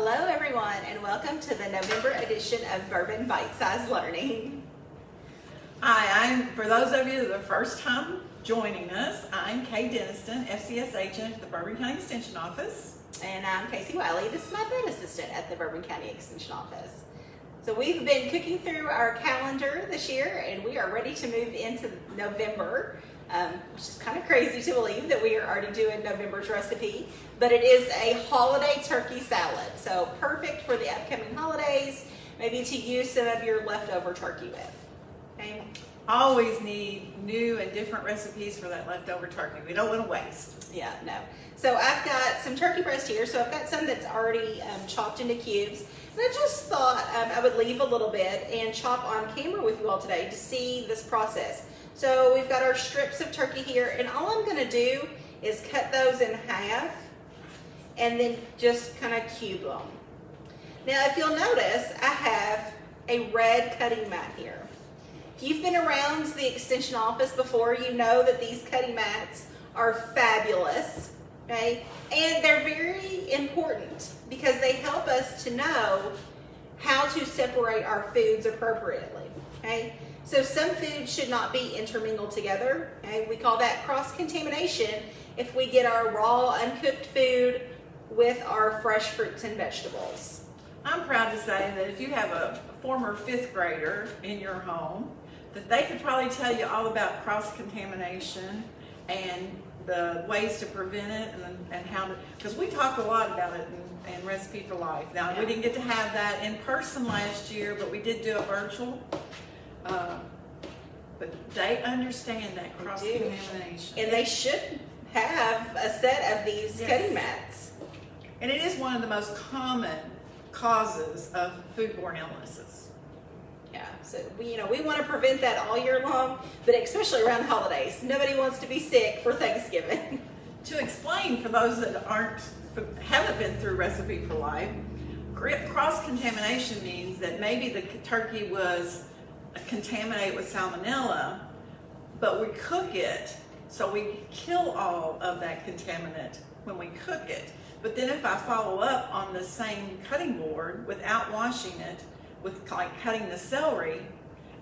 Hello everyone, and welcome to the November edition of Bourbon Bite-Sized Learning. Hi, for those of you that are the first time joining us, I'm Kay Denniston, FCS agent at the Bourbon County Extension Office. And I'm Kacy Wiley, the Snipe Assistant at the Bourbon County Extension Office. So we've been cooking through our calendar this year, and we are ready to move into November, which is kind of crazy to believe that we are already doing November's recipe, but it is a holiday turkey salad. So perfect for the upcoming holidays, maybe to use some of your leftover turkey with. Okay. Always need new and different recipes for that leftover turkey. We don't want to waste. Yeah, no. So I've got some turkey breast here. So I've got some that's already chopped into cubes. And I just thought I would leave a little bit and chop on camera with you all today to see this process. So we've got our strips of turkey here, and all I'm gonna do is cut those in half and then just kind of cube them. Now, if you'll notice, I have a red cutting mat here. If you've been around the extension office before, you know that these cutting mats are fabulous, okay? And they're very important because they help us to know how to separate our foods appropriately, okay? So some foods should not be intermingled together, okay? We call that cross-contamination if we get our raw, uncooked food with our fresh fruits and vegetables. I'm proud to say that if you have a former fifth grader in your home, that they could probably tell you all about cross-contamination and the ways to prevent it and how to, because we talk a lot about it in Recipe for Life. Now, we didn't get to have that in person last year, but we did do a virtual. But they understand that cross-contamination. And they should have a set of these cutting mats. And it is one of the most common causes of foodborne illnesses. Yeah, so we want to prevent that all year long, but especially around the holidays. Nobody wants to be sick for Thanksgiving. To explain for those that haven't been through Recipe for Life, cross-contamination means that maybe the turkey was contaminated with salmonella, but we cook it, so we kill all of that contaminant when we cook it. But then if I follow up on the same cutting board without washing it, with like cutting the celery,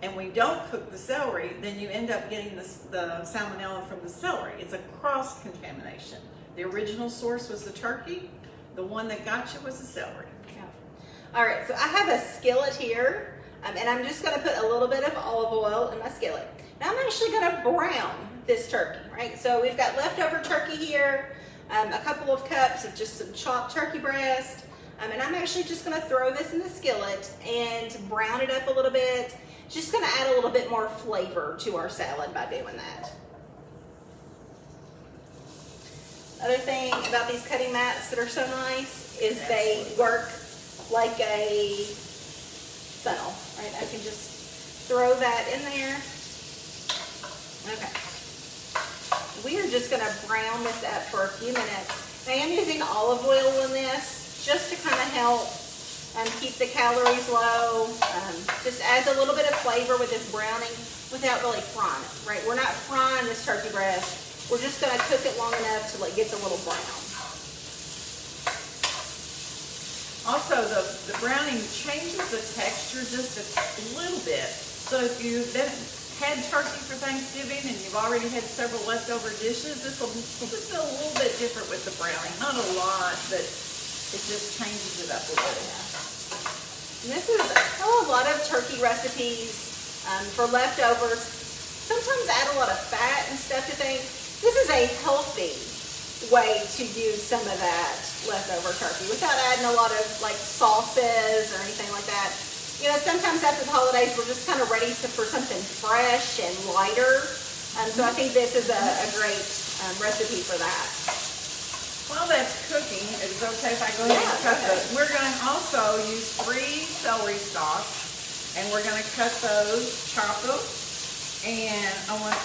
and we don't cook the celery, then you end up getting the salmonella from the celery. It's a cross-contamination. The original source was the turkey. The one that got you was the celery. Yeah. All right, so I have a skillet here, and I'm just gonna put a little bit of olive oil in my skillet. Now I'm actually gonna brown this turkey, right? So we've got leftover turkey here, a couple of cups of just some chopped turkey breast, and I'm actually just gonna throw this in the skillet and brown it up a little bit. Just gonna add a little bit more flavor to our salad by doing that. Other thing about these cutting mats that are so nice is they work like a funnel, right? I can just throw that in there. Okay. We are just gonna brown this up for a few minutes. I am using olive oil in this just to kind of help keep the calories low. Just adds a little bit of flavor with this browning without really frying it, right? We're not frying this turkey breast. We're just gonna cook it long enough till it gets a little brown. Also, the browning changes the texture just a little bit. So if you then had turkey for Thanksgiving and you've already had several leftover dishes, this will feel a little bit different with the browning. Not a lot, but it just changes it up a little. And this is a lot of turkey recipes for leftovers. Sometimes add a lot of fat and stuff to things. This is a healthy way to use some of that leftover turkey without adding a lot of like sauces or anything like that. You know, sometimes after the holidays, we're just kind of ready for something fresh and lighter. So I think this is a great recipe for that. While that's cooking, it's okay if I go ahead and cut those. We're going to also use 3 celery stalks, and we're going to cut those, chop them, and I want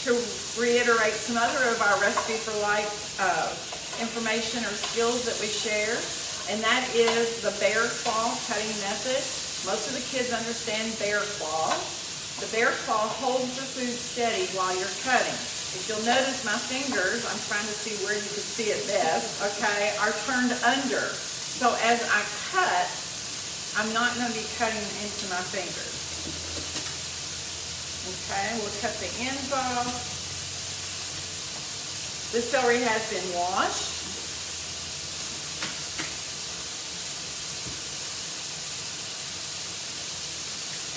to reiterate some other of our Recipe for Life information or skills that we share, and that is the bear claw cutting method. Most of the kids understand bear claw. The bear claw holds the food steady while you're cutting. If you'll notice my fingers, I'm trying to see where you can see it best, okay, are turned under. So as I cut, I'm not going to be cutting into my fingers. Okay, we'll cut the ends off. The celery has been washed.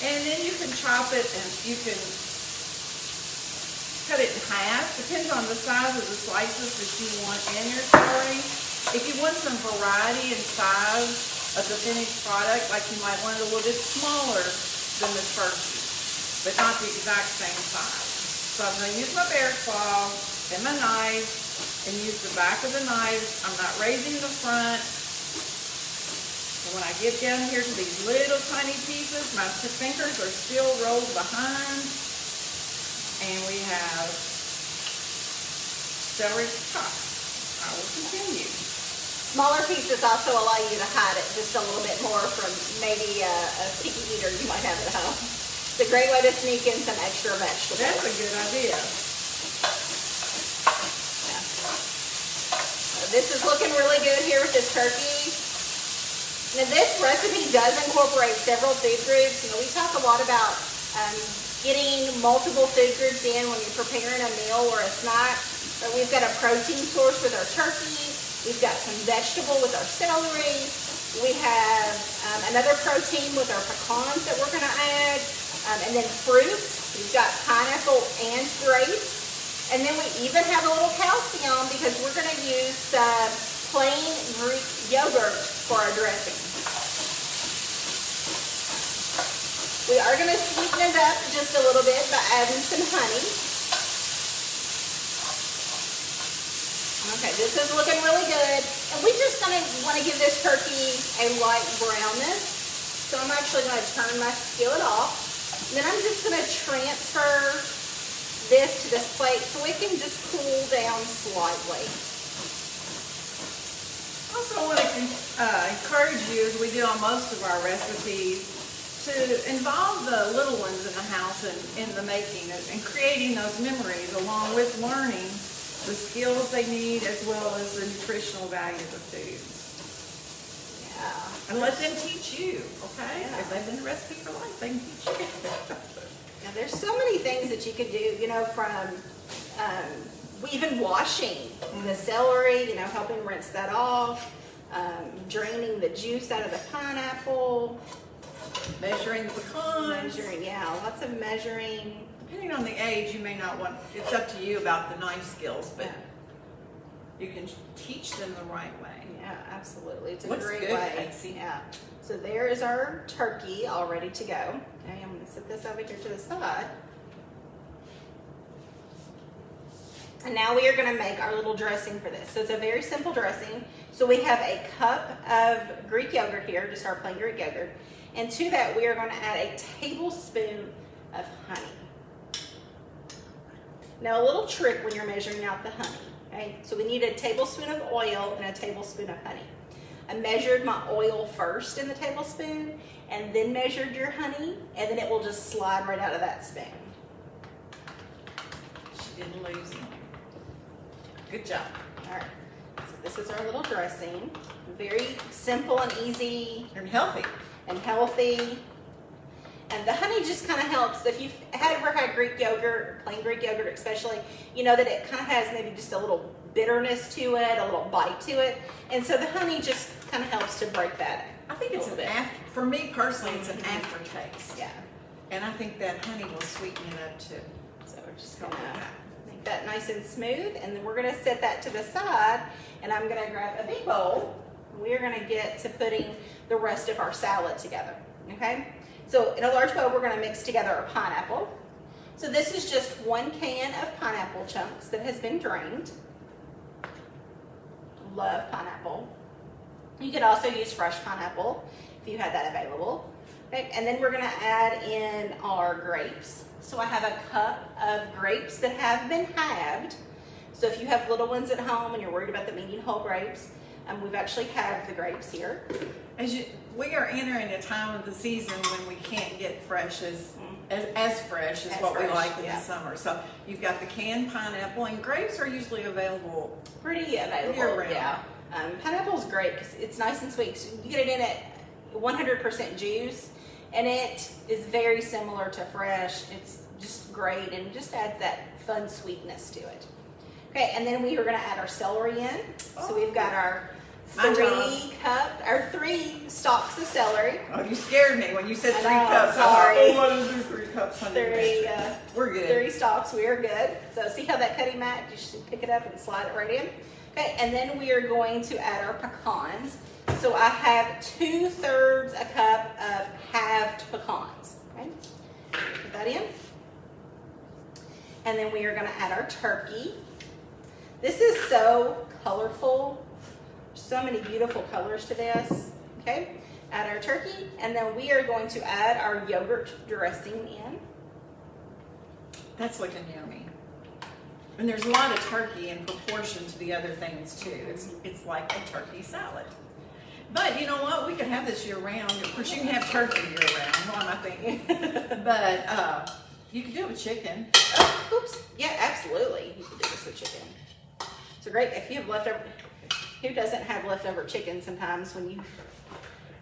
And then you can chop it and you can cut it in half. Depends on the size of the slices that you want in your celery. If you want some variety in size of the finished product, like you might want it a little bit smaller than the turkey, but not the exact same size. So I'm going to use my bear claw and my knife and use the back of the knife. I'm not raising the front. And when I get down here to these little tiny pieces, my fingers are still rolled behind. And we have celery chopped. I will continue. Smaller pieces also allow you to hide it just a little bit more from maybe a picky eater you might have at home. It's a great way to sneak in some extra vegetables. That's a good idea. Yeah. So this is looking really good here with this turkey. Now this recipe does incorporate several food groups. You know, we talk a lot about getting multiple food groups in when you're preparing a meal or a snack. So we've got a protein source with our turkey. We've got some vegetable with our celery. We have another protein with our pecans that we're going to add. And then fruit. We've got pineapple and grapes. And then we even have a little calcium because we're going to use plain Greek yogurt for our dressing. We are going to sweeten it up just a little bit by adding some honey. Okay, this is looking really good. And we just want to give this turkey a light brownness. So I'm actually going to turn my skillet off. And then I'm just going to transfer this to this plate so it can just cool down slightly. Also, I want to encourage you, as we do on most of our recipes, to involve the little ones in the house and in the making and creating those memories, along with learning the skills they need as well as the nutritional value of the foods. Yeah. And let them teach you, okay? Yeah. If they've been a recipe for life, they can teach you. Now there's so many things that you could do, you know, from even washing the celery, you know, helping rinse that off, draining the juice out of the pineapple, Measuring the pecans. Lots of measuring. Depending on the age, you may not want, it's up to you about the knife skills, but you can teach them the right way. Yeah, absolutely. It's a Looks great good, way. Kacy. Yeah. So there is our turkey all ready to go. Okay, I'm going to set this over here to the side. And now we are going to make our little dressing for this. So it's a very simple dressing. So we have a cup of Greek yogurt here, just our plain Greek yogurt. And to that, we are going to add a tablespoon of honey. Now, a little trick when you're measuring out the honey. Okay, so we need a tablespoon of oil and a tablespoon of honey. I measured my oil first in the tablespoon and then measured your honey, and then it will just slide right out of that spoon. She didn't lose them. Good job. All right, so this is our little dressing. Very simple and easy. And healthy. And healthy. And the honey just kind of helps. If you've ever had Greek yogurt, plain Greek yogurt especially, you know that it kind of has maybe just a little bitterness to it, a little bite to it. And so the honey just kind of helps to break that. I think it's for me personally, it's an aftertaste. Yeah. And I think that honey will sweeten it up too. So we're just going to make that nice and smooth. And then we're going to set that to the side. And I'm going to grab a big bowl. We're going to get to putting the rest of our salad together. Okay? So in a large bowl, we're going to mix together our pineapple. So this is just 1 can of pineapple chunks that has been drained. Love pineapple. You could also use fresh pineapple if you had that available. Okay, and then we're going to add in our grapes. So I have a cup of grapes that have been halved. So if you have little ones at home and you're worried about them eating whole grapes, we've actually halved the grapes here. We are entering a time of the season when we can't get fresh as fresh as what we like in the summer. So you've got the canned pineapple, and grapes are usually available Pretty available, year-round. yeah. Pineapple is great because it's nice and sweet. So you get it in at 100% juice, and it is very similar to fresh. It's just great and it just adds that fun sweetness to it. Okay, and then we are going to add our celery in. So we've got our 3 stalks of celery. Oh, you scared me when you said 3 cups. Sorry. I thought, what do 3 cups? We're good. 3 stalks, we are good. So see how that cutting mat, you should pick it up and slide it right in. Okay, and then we are going to add our pecans. So I have 2/3 a cup of halved pecans. Okay, put that in. And then we are going to add our turkey. This is so colorful. So many beautiful colors to this. Okay, add our turkey, and then we are going to add our yogurt dressing in. That's looking yummy. And there's a lot of turkey in proportion to the other things too. It's like a turkey salad. But you know what? We could have this year round. Of course, you can have turkey year round. What am I thinking? But you can do it with chicken. Oh, oops. Yeah, absolutely. You can do this with chicken. So great. If you have leftover, who doesn't have leftover chicken sometimes when you,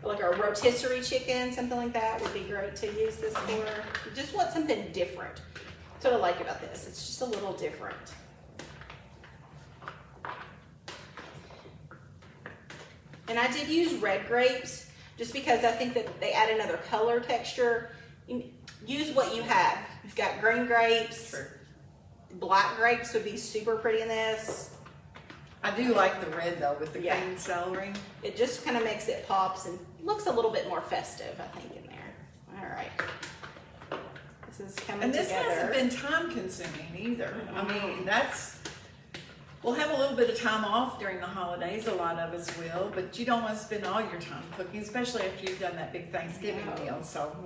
like a rotisserie chicken, something like that would be great to use this for. You just want something different. That's what I like about this. It's just a little different. And I did use red grapes just because I think that they add another color texture. Use what you have. You've got green grapes. Sure. Black grapes would be super pretty in this. I do like the red though with the green celery. It just kind of makes it pops and looks a little bit more festive, I think, in there. All right. This is coming together. And this hasn't been time consuming either. I mean, we'll have a little bit of time off during the holidays. A lot of us will, but you don't want to spend all your time cooking, especially after you've done that big Thanksgiving meal. So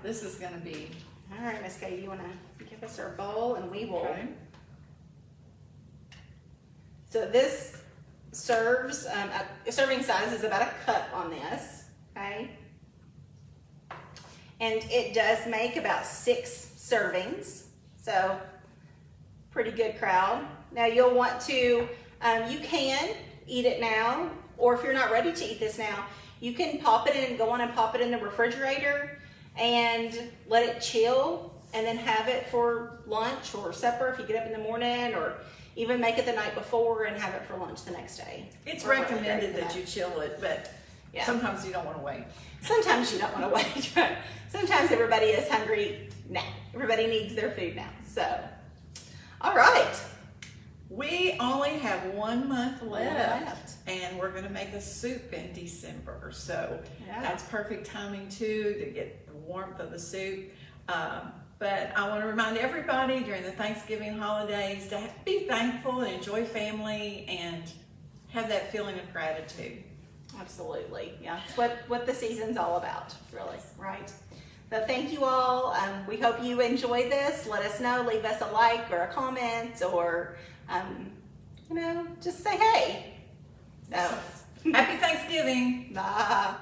this is going to be. All right, Miss Katie, you want to give us our bowl and we will. Okay. So this serves, a serving size is about a cup on this, okay? And it does make about 6 servings, so pretty good crowd. Now you'll want to, you can eat it now, or if you're not ready to eat this now, you can pop it in, go on and pop it in the refrigerator and let it chill, and then have it for lunch or supper if you get up in the morning, or even make it the night before and have it for lunch the next day. It's recommended that you chill it, but sometimes you don't want to wait. Sometimes you don't want to wait. Sometimes everybody is hungry now. Everybody needs their food now. So, all right. We only have 1 month left, and we're going to make a soup in December. So that's perfect timing too to get the warmth of the soup. But I want to remind everybody during the Thanksgiving holidays to be thankful and enjoy family and have that feeling of gratitude. Absolutely. Yeah. It's what the season's all about, really, right? So thank you all. We hope you enjoyed this. Let us know. Leave us a like or a comment, or, just say hey. Happy Thanksgiving. Bye.